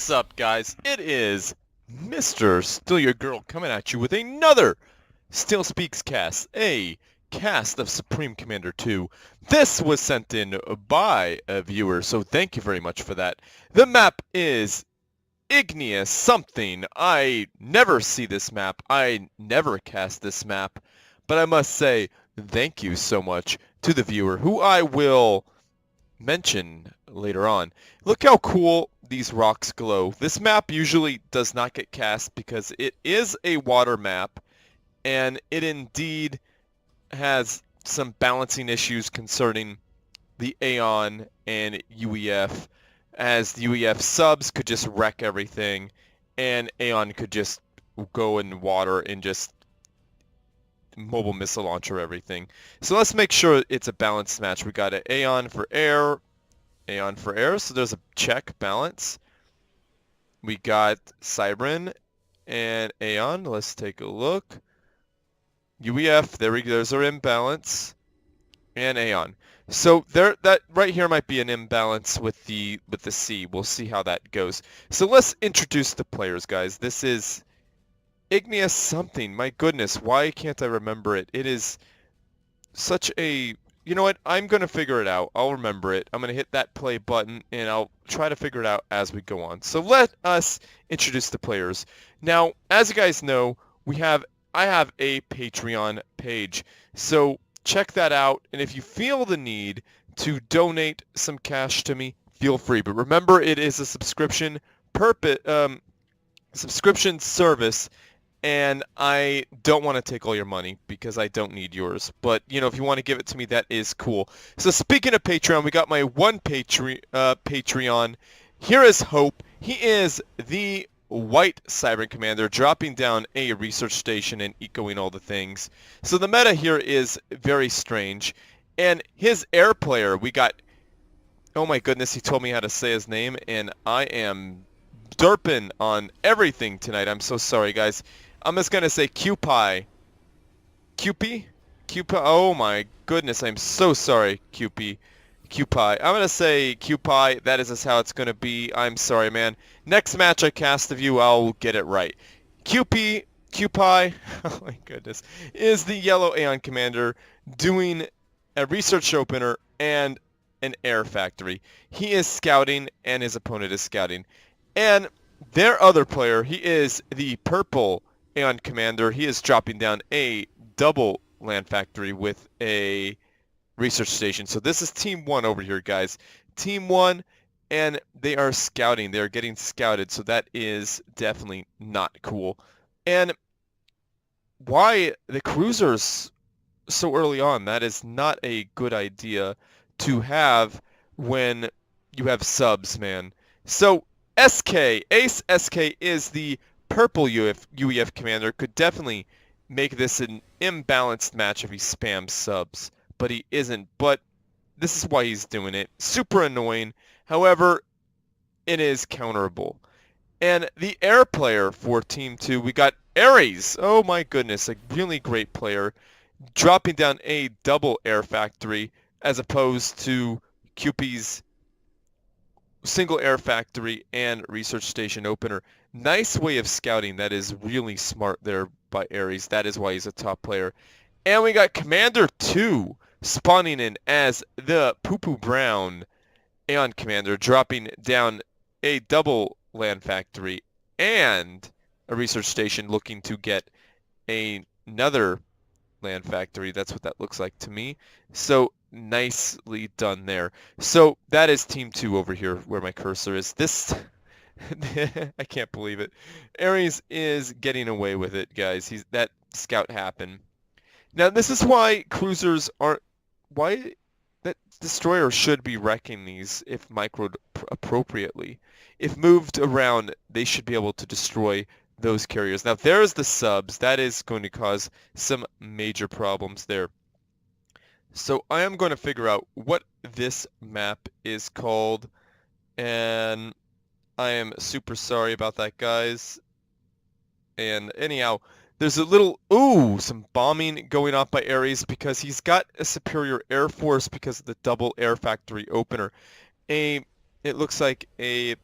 What's up, guys? It is Mr.StealUrGurl coming at you with another StealSpeaks cast, a cast of Supreme Commander 2. This was sent in by a viewer, so thank you very much for that. The map is Igneous something. I never see this map. I never cast this map. But I must say, thank you so much to the viewer, who I will mention later on. Look how cool these rocks glow. This map usually does not get cast because it is a water map, and it indeed has some balancing issues concerning the Aeon and UEF, as the UEF subs could just wreck everything, and Aeon could just go in water and just mobile missile launcher everything. So let's make sure it's a balanced match. We got an Aeon for air, so there's a check balance. We got Siren and Aeon. Let's take a look. UEF, there's our imbalance, and Aeon. So that right here might be an imbalance with the C. We'll see how that goes. So let's introduce the players, guys. This is Igneous something. My goodness, why can't I remember it? It is such a... You know what? I'm going to figure it out. I'll remember it. I'm going to hit that play button, and I'll try to figure it out as we go on. So let us introduce the players. Now, as you guys know, I have a Patreon page. So check that out, and if you feel the need to donate some cash to me, feel free. But remember, it is a subscription service, and I don't want to take all your money because I don't need yours. But, you know, if you want to give it to me, that is cool. So speaking of Patreon, we got my one Patreon. Here is Hope. He is the White Siren Commander, dropping down a research station and ecoing all the things. So the meta here is very strange. And his air player, we got... Oh my goodness, he told me how to say his name, and I am derping on everything tonight. I'm so sorry, guys. I'm just going to say Kuipie. Kuipie? Oh my goodness, I'm so sorry, Kuipie. I'm going to say Kuipie. That is just how it's going to be. I'm sorry, man. Next match I cast of you, I'll get it right. Kuipie, oh my goodness, is the yellow Aeon commander doing a research opener and an air factory. He is scouting, and his opponent is scouting. And their other player, he is the purple Aeon commander. He is dropping down a double land factory with a research station. So this is Team 1 over here, guys. Team 1, and they are scouting. They are getting scouted, so that is definitely not cool. And why the cruisers so early on? That is not a good idea to have when you have subs, man. So Ace SK is the purple UEF commander. Could definitely make this an imbalanced match if he spams subs, but he isn't. But this is why he's doing it. Super annoying. However, it is counterable. And the air player for Team 2, we got Ares. Oh my goodness, a really great player, dropping down a double air factory as opposed to Kuipie's single air factory and research station opener. Nice way of scouting. That is really smart there by Ares. That is why he's a top player. And we got Commander 2 spawning in as the Poo-Poo Brown Aeon Commander, dropping down a double land factory and a research station, looking to get another land factory. That's what that looks like to me. So nicely done there. So that is Team 2 over here where my cursor is. This... I can't believe it. Ares is getting away with it, guys. That scout happened. Now this is why cruisers aren't... Why that destroyer should be wrecking these if microed appropriately. If moved around, they should be able to destroy those carriers. Now there's the subs. That is going to cause some major problems there. So I am going to figure out what this map is called, and I am super sorry about that, guys. And anyhow, there's a little, some bombing going off by Ares because he's got a superior air force because of the double air factory opener. It looks like a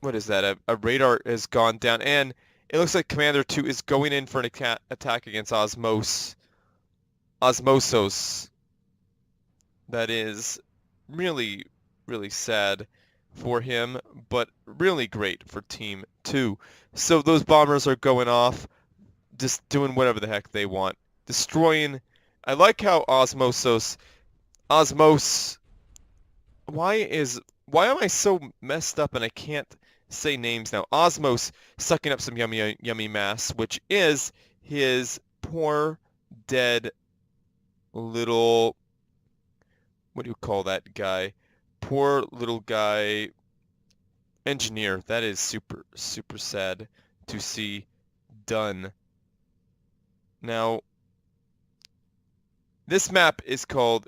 what is that? A radar has gone down, and it looks like Commander 2 is going in for an attack against Osmosos. That is really, really sad for him, but really great for Team 2. So those bombers are going off, just doing whatever the heck they want. Destroying... I like how Osmos... Why am I so messed up and I can't say names now? Osmos sucking up some yummy mass, which is his poor, dead little... What do you call that guy? Poor little guy... Engineer. That is super, super sad to see done. Now, this map is called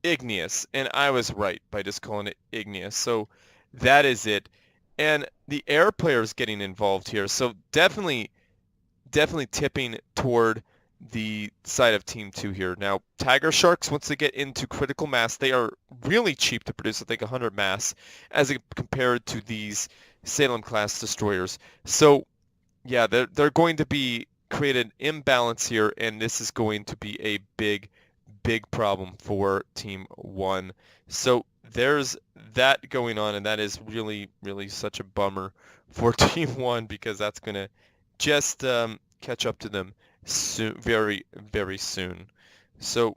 Igneous, and I was right by just calling it Igneous. So that is it. And the air player is getting involved here. So definitely tipping toward the side of Team 2 here. Now, Tiger Sharks, once they get into critical mass, they are really cheap to produce, I think 100 mass, as compared to these Salem-class destroyers. So, yeah, they're going to create an imbalance here, and this is going to be a big problem for Team 1. So there's that going on, and that is really, really such a bummer for Team 1, because that's going to just catch up to them soon, very, very soon. So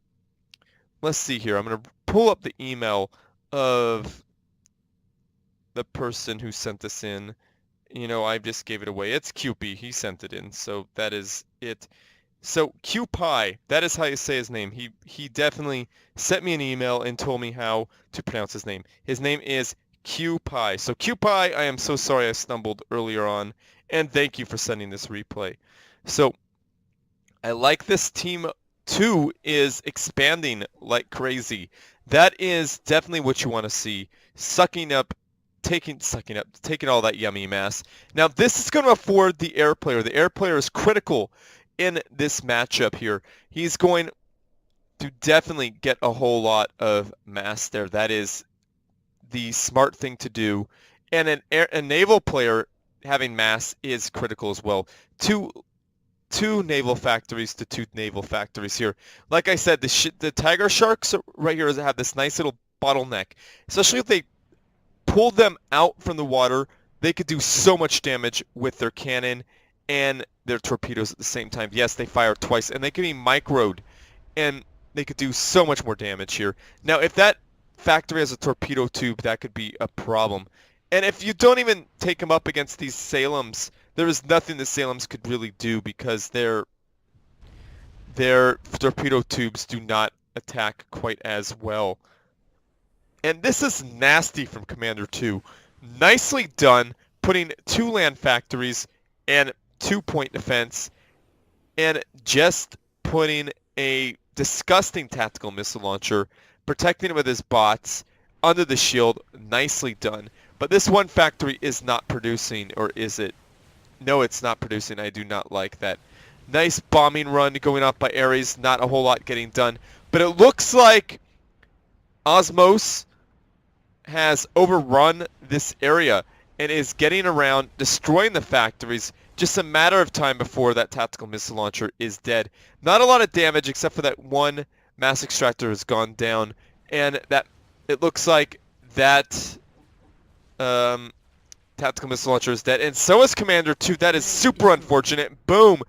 let's see here. I'm going to pull up the email of the person who sent this in. You know, I just gave it away. It's Kuipie. He sent it in, so that is it. So Kuipie, that is how you say his name. He definitely sent me an email and told me how to pronounce his name. His name is Kuipie. So Kuipie, I am so sorry I stumbled earlier on, and thank you for sending this replay. So I like this Team 2 is expanding like crazy. That is definitely what you want to see. Taking all that yummy mass. Now this is going to afford the air player. The air player is critical in this matchup here. He's going to definitely get a whole lot of mass there. That is the smart thing to do. And a naval player having mass is critical as well. Two naval factories to two naval factories here. Like I said, the Tiger Sharks right here have this nice little bottleneck. Especially if they pull them out from the water, they could do so much damage with their cannon and their torpedoes at the same time. Yes, they fire twice, and they can be microed, and they could do so much more damage here. Now, if that factory has a torpedo tube, that could be a problem. And if you don't even take them up against these Salems, there is nothing the Salems could really do, because their torpedo tubes do not attack quite as well. And this is nasty from Commander 2. Nicely done, putting 2 land factories and 2-point defense, and just putting a disgusting tactical missile launcher, protecting it with his bots, under the shield. Nicely done. But this one factory is not producing, or is it? No, it's not producing. I do not like that. Nice bombing run going up by Ares. Not a whole lot getting done. But it looks like Osmos has overrun this area and is getting around, destroying the factories. Just a matter of time before that tactical missile launcher is dead. Not a lot of damage, except for that one mass extractor has gone down, and that it looks like that tactical missile launcher is dead, and so is Commander 2. That is super unfortunate. Boom!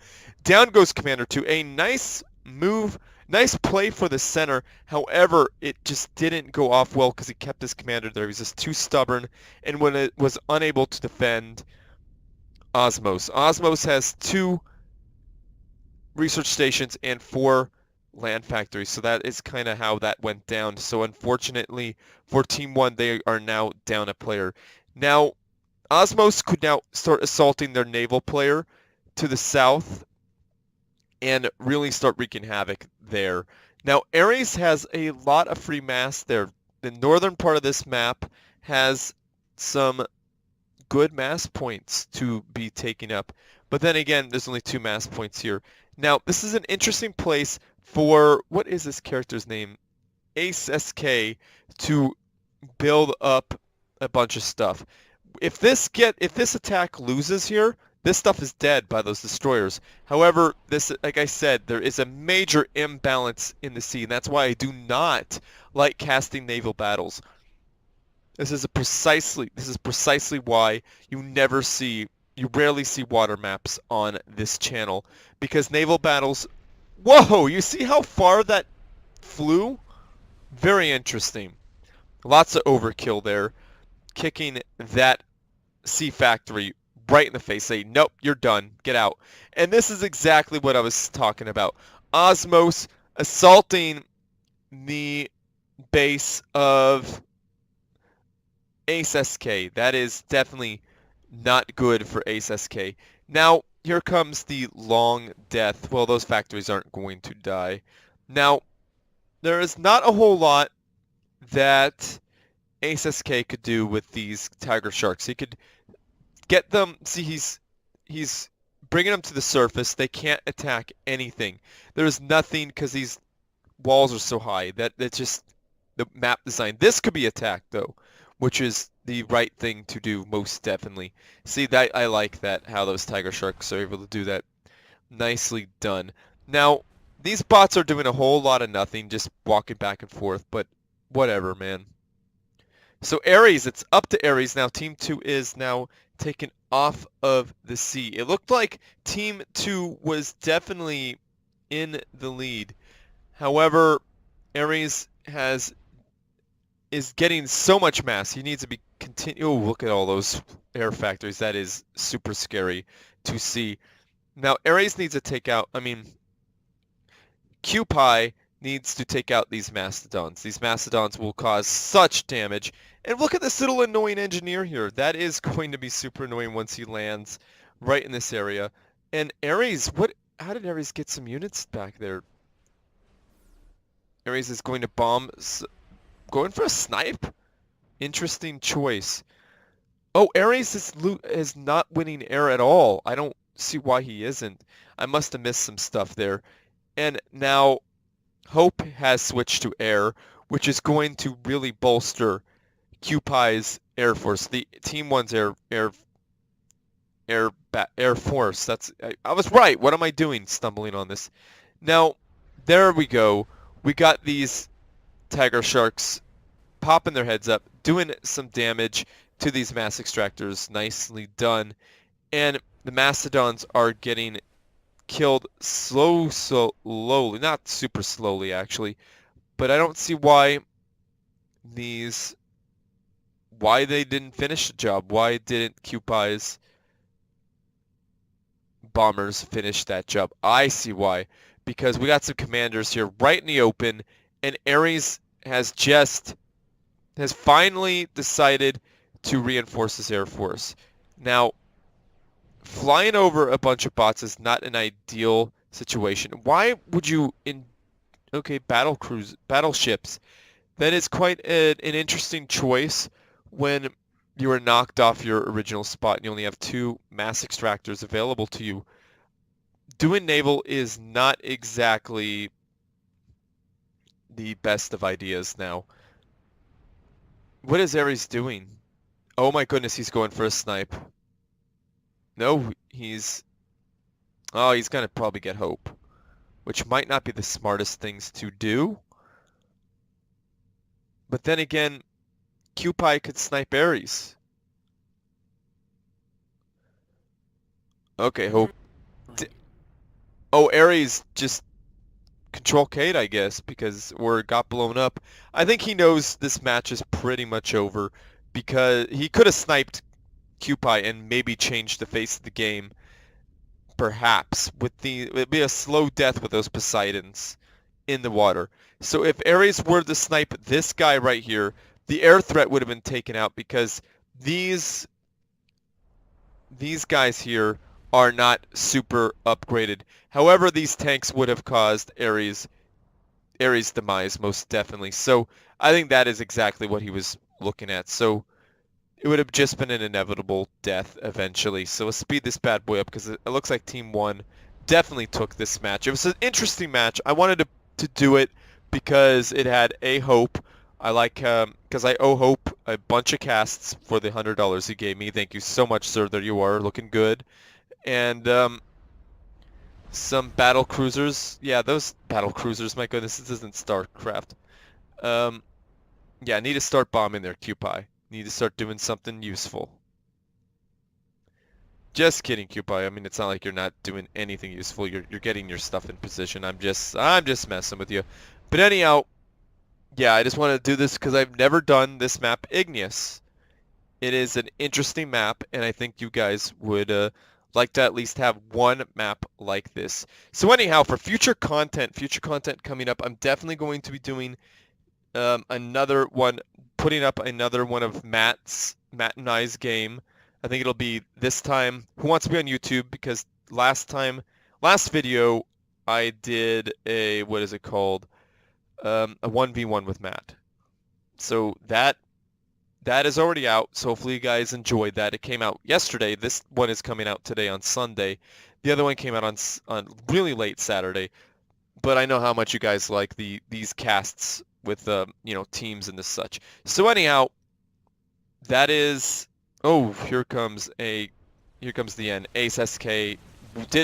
Down goes Commander 2. A nice move, nice play for the center. However, it just didn't go off well because he kept his commander there. He was just too stubborn, and when it was unable to defend Osmos. Osmos has 2 research stations and 4 land factories, so that is kind of how that went down. So unfortunately for Team 1, they are now down a player. Now, Osmos could now start assaulting their naval player to the south and really start wreaking havoc there. Now, Ares has a lot of free mass there. The northern part of this map has some good mass points to be taken up. But then again, there's only 2 mass points here. Now, this is an interesting place for, what is this character's name? Ace SK, to build up a bunch of stuff. If this attack loses here, this stuff is dead by those destroyers. However, this, like I said, there is a major imbalance in the sea, and that's why I do not like casting naval battles. This is precisely why you rarely see water maps on this channel, because naval battles. Whoa! You see how far that flew? Very interesting. Lots of overkill there, kicking that sea factory right in the face, saying, nope, you're done, get out. And this is exactly what I was talking about. Osmos assaulting the base of Ace SK. That is definitely not good for Ace SK. Now, here comes the long death. Well, those factories aren't going to die. Now, there is not a whole lot that Ace SK could do with these tiger sharks. He could get them. See, he's bringing them to the surface. They can't attack anything. There's nothing because these walls are so high that it's just the map design. This could be attacked though, which is the right thing to do most definitely. See, that I like that, how those tiger sharks are able to do that. Nicely done. Now, these bots are doing a whole lot of nothing, just walking back and forth, but whatever, man. So Ares, it's up to Ares now. Team 2 is now taken off of the sea. It looked like Team 2 was definitely in the lead. However, Ares is getting so much mass. He needs to be Oh, look at all those air factories. That is super scary to see. Now, Ares needs to take out, Kuipie needs to take out these mastodons. These mastodons will cause such damage. And look at this little annoying engineer here. That is going to be super annoying once he lands right in this area. And Ares, how did Ares get some units back there? Ares is going to bomb, going for a snipe? Interesting choice. Oh, Ares is not winning air at all. I don't see why he isn't. I must have missed some stuff there. And now Hope has switched to air, which is going to really bolster Kuipie's air force. The Team 1's air force. I was right. What am I doing stumbling on this? Now, there we go. We got these tiger sharks popping their heads up, doing some damage to these mass extractors. Nicely done. And the mastodons are getting killed slowly, not super slowly actually, but I don't see why they didn't finish the job. Why didn't Kuipie's bombers finish that job? I see why. Because we got some commanders here right in the open, and Ares has finally decided to reinforce his air force. Now, flying over a bunch of bots is not an ideal situation. Why would you battleships? That is quite an interesting choice when you are knocked off your original spot and you only have 2 mass extractors available to you. Doing naval is not exactly the best of ideas now. What is Ares doing? Oh my goodness, he's going for a snipe. No, he's gonna probably get Hope, which might not be the smartest things to do. But then again, Kuipie could snipe Ares. Okay, Hope. Ares just Control K'd, I guess, because it got blown up. I think he knows this match is pretty much over, because he could have sniped Kuipie and maybe changed the face of the game. Perhaps it'd be a slow death with those Poseidons in the water. So if Ares were to snipe this guy right here, the air threat would have been taken out, because these guys here are not super upgraded. However, these tanks would have caused Ares' demise most definitely. So I think that is exactly what he was looking at. So it would have just been an inevitable death eventually. So let's speed this bad boy up, because it looks like Team 1 definitely took this match. It was an interesting match. I wanted to do it because it had a Hope. I like because I owe Hope a bunch of casts for the $100 he gave me. Thank you so much, sir. There you are, looking good. And some battle cruisers. Yeah, those battle cruisers. My goodness, this isn't StarCraft. Um, yeah, I need to start bombing there, Kuipie. Need to start doing something useful. Just kidding, Kuipie. I mean, it's not like you're not doing anything useful. You're getting your stuff in position. I'm just messing with you. But anyhow, yeah, I just want to do this because I've never done this map, Igneous. It is an interesting map, and I think you guys would like to at least have one map like this. So anyhow, for future content coming up, I'm definitely going to be doing another one, putting up another one of Matt and I's game. I think it'll be this time Who Wants to Be on YouTube, because last video, I did a, what is it called? A 1v1 with Matt. So that is already out. So hopefully you guys enjoyed that. It came out yesterday. This one is coming out today on Sunday. The other one came out on really late Saturday. But I know how much you guys like these casts with teams and this such. So anyhow, that is, oh, here comes the end. Ace SK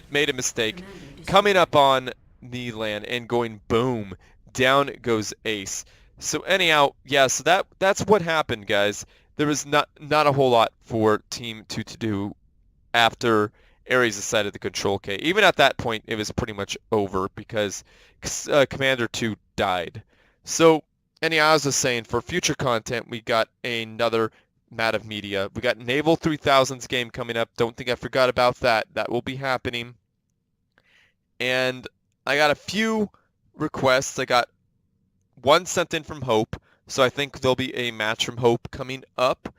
made a mistake coming up on the land and going boom, down goes Ace. So anyhow, yeah, so that's what happened, guys. There was not a whole lot for Team 2 to do after Ares decided to control K. Even at that point, it was pretty much over because Commander 2 died. So anyhow, I was just saying, for future content, we got another Mat of Media. We got Naval 3000's game coming up. Don't think I forgot about that. That will be happening. And I got a few requests. I got one sent in from Hope, so I think there'll be a match from Hope coming up.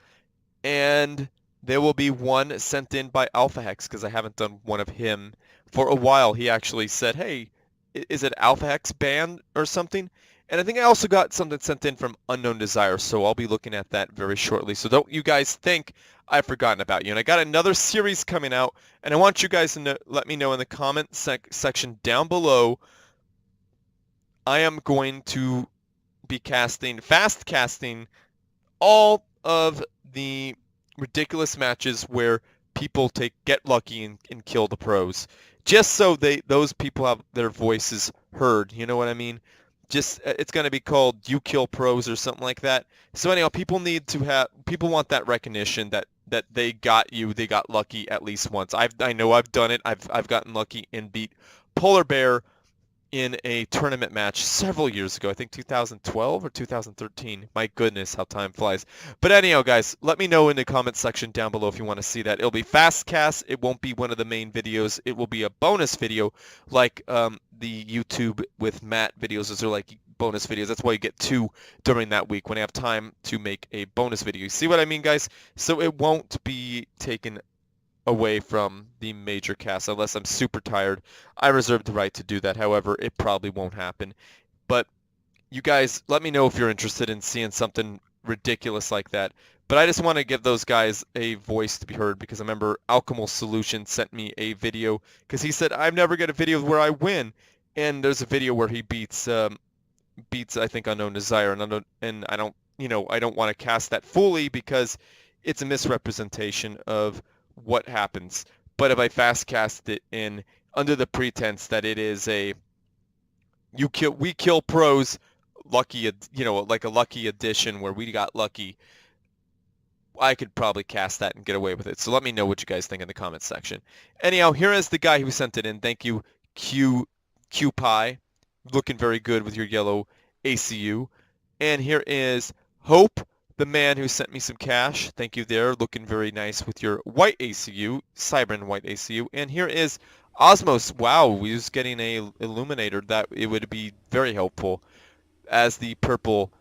And there will be one sent in by Alpha Hex, because I haven't done one of him for a while. He actually said, hey, is it Alpha Hex banned or something? And I think I also got something sent in from Unknown Desire, so I'll be looking at that very shortly. So don't you guys think I've forgotten about you. And I got another series coming out, and I want you guys to let me know in the comment section down below. I am going to be fast casting all of the ridiculous matches where people get lucky and kill the pros, just so those people have their voices heard. You know what I mean? Just it's going to be called "You Kill Pros" or something like that. So anyhow, people want that recognition that they got lucky at least once. I know I've done it. I've gotten lucky and beat Polar Bear in a tournament match several years ago. I think 2012 or 2013. My goodness, how time flies. But anyhow, guys, let me know in the comment section down below if you want to see that. It'll be fast cast. It won't be one of the main videos. It will be a bonus video, like the YouTube with Matt videos. Those are like bonus videos. That's why you get two during that week when I have time to make a bonus video. You see what I mean, guys? So it won't be taken away from the major cast unless I'm super tired. I reserve the right to do that. However, it probably won't happen. But you guys, let me know if you're interested in seeing something ridiculous like that. But I just want to give those guys a voice to be heard, because I remember Alchemal Solution sent me a video because he said, I've never got a video where I win. And there's a video where he beats I think Unknown Desire, and I don't want to cast that fully because it's a misrepresentation of what happens. But if I fast cast it in under the pretense that it is we kill pros lucky, like a lucky addition where we got lucky, I could probably cast that and get away with it. So let me know what you guys think in the comments section. Anyhow, here is the guy who sent it in. Thank you, Kuipie. Looking very good with your yellow ACU. And here is Hope, the man who sent me some cash. Thank you there. Looking very nice with your white ACU, Cybran white ACU. And here is Osmos. Wow, we was getting a Illuminator. That it would be very helpful as the purple,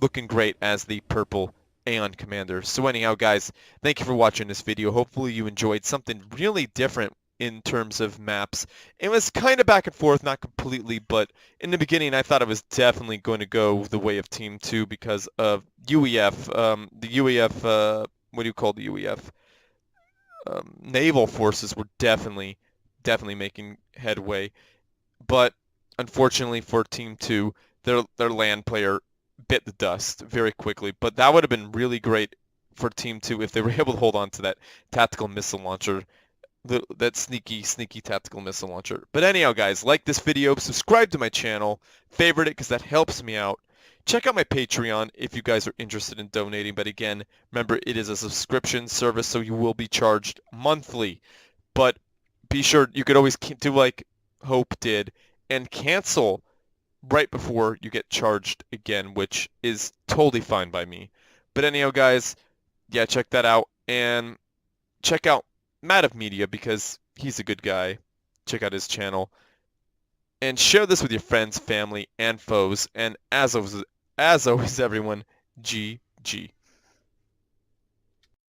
looking great as the purple Aeon Commander. So anyhow, guys, thank you for watching this video. Hopefully you enjoyed something really different in terms of maps. It was kind of back and forth, not completely, but in the beginning I thought it was definitely going to go the way of Team 2 because of UEF, the UEF, what do you call the UEF? Naval forces were definitely making headway, but unfortunately for Team 2, their land player bit the dust very quickly. But that would have been really great for Team 2 if they were able to hold on to that tactical missile launcher, that sneaky, sneaky tactical missile launcher. But anyhow, guys, like this video, subscribe to my channel, favorite it because that helps me out. Check out my Patreon if you guys are interested in donating. But again, remember, it is a subscription service, so you will be charged monthly. But be sure you could always do like Hope did and cancel right before you get charged again, which is totally fine by me. But anyhow, guys, yeah, check that out. And check out Matt of Media because he's a good guy. Check out his channel. And share this with your friends, family, and foes. And as always everyone, GG.